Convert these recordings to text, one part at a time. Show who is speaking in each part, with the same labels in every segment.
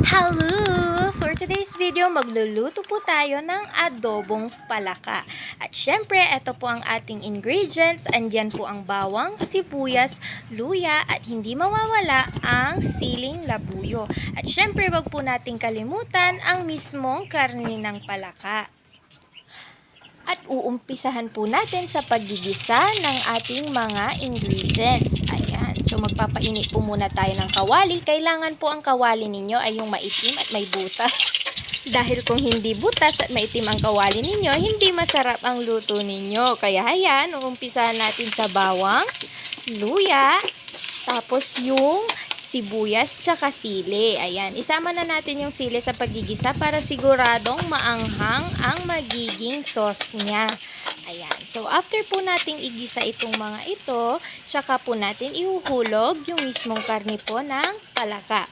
Speaker 1: Hello! For today's video, magluluto po tayo ng adobong palaka. At syempre, ito po ang ating ingredients. Andyan po ang bawang, sibuyas, luya, at hindi mawawala ang siling labuyo. At syempre, wag po nating kalimutan ang mismong karne ng palaka. At uumpisahan po natin sa paggigisa ng ating mga ingredients. Ayan. So, magpapainit po muna tayo ng kawali. Kailangan po ang kawali ninyo ay yung maitim at may butas. Dahil kung hindi butas at maitim ang kawali ninyo, hindi masarap ang luto ninyo. Kaya ayan, uumpisahan natin sa bawang, luya, tapos yung sibuyas tsaka sili. Ayan, isama na natin yung sili sa paggigisa para siguradong maanghang ang magiging sauce niya. Ayan, so after po nating igisa itong mga ito, tsaka po natin ihuhulog yung mismong karne po ng palaka.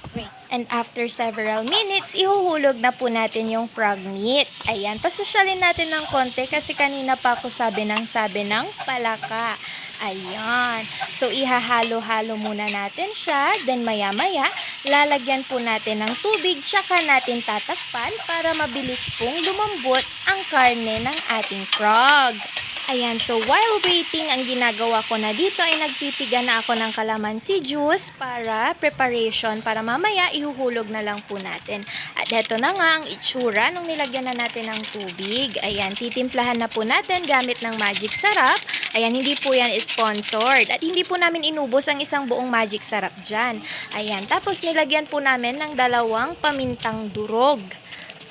Speaker 1: And after several minutes, ihuhulog na po natin yung frog meat. Ayan, pasosyalin natin ng konti kasi kanina pa ako sabi ng palaka. Ayan. So, ihahalo-halo muna natin siya. Then, maya-maya, lalagyan po natin ng tubig tsaka natin tatakpan para mabilis pong lumambot ang karne ng ating frog. Ayan, so while waiting, ang ginagawa ko na dito ay nagpipiga na ako ng calamansi juice para preparation, para mamaya ihuhulog na lang po natin. At eto na nga ang itsura nung nilagyan na natin ng tubig. Ayan, titimplahan na po natin gamit ng magic sarap. Ayan, hindi po yan sponsored. At hindi po namin inubos ang isang buong magic sarap dyan. Ayan, tapos nilagyan po namin ng 2 pamintang durog.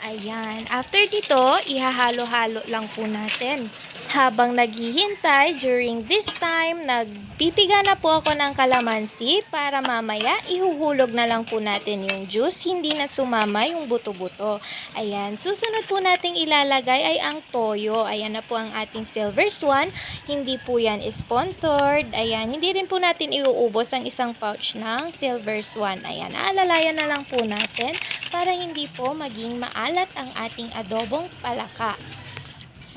Speaker 1: Ayan, after dito, ihahalo-halo lang po natin. Habang naghihintay, during this time, nagpipiga na po ako ng kalamansi para mamaya ihuhulog na lang po natin yung juice, hindi na sumama yung buto-buto. Ayan, susunod po nating ilalagay ay ang toyo. Ayan na po ang ating silver swan. Hindi po yan sponsored. Ayan, hindi rin po natin iuubos ang isang pouch ng silver swan. Ayan, aalalayan na lang po natin para hindi po maging maalat ang ating adobong palaka.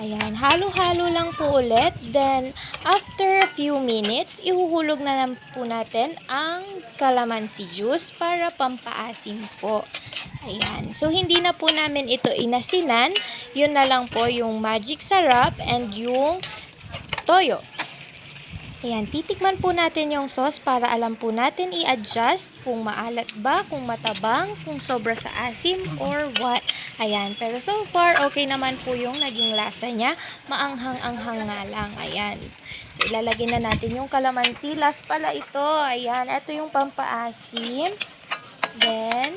Speaker 1: Ayan, halo-halo lang po ulit. Then, after a few minutes, ihuhulog na lang po natin ang calamansi juice para pampaasim po. Ayan, so hindi na po namin ito inasinan. Yun na lang po yung magic sarap and yung toyo. Ayan, titikman po natin yung sauce para alam po natin i-adjust kung maalat ba, kung matabang, kung sobra sa asim, or what. Ayan, pero so far, okay naman po yung naging lasa niya. Maanghang-anghang nga lang. Ayan. So, ilalagay na natin yung calamansi. Last pala ito. Ayan, ito yung pampaasim. Then,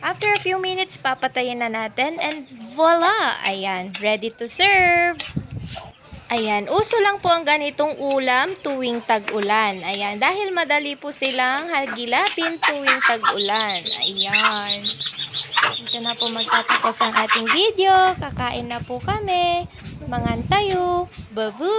Speaker 1: after a few minutes, papatayin na natin. And voila! Ayan, ready to serve! Ayan, uso lang po ang ganitong ulam tuwing tag-ulan. Ayan, dahil madali po silang hagilapin tuwing tag-ulan. Ayan. Dito na po magtatapos ang ating video. Kakain na po kami. Mangan tayo. Babu!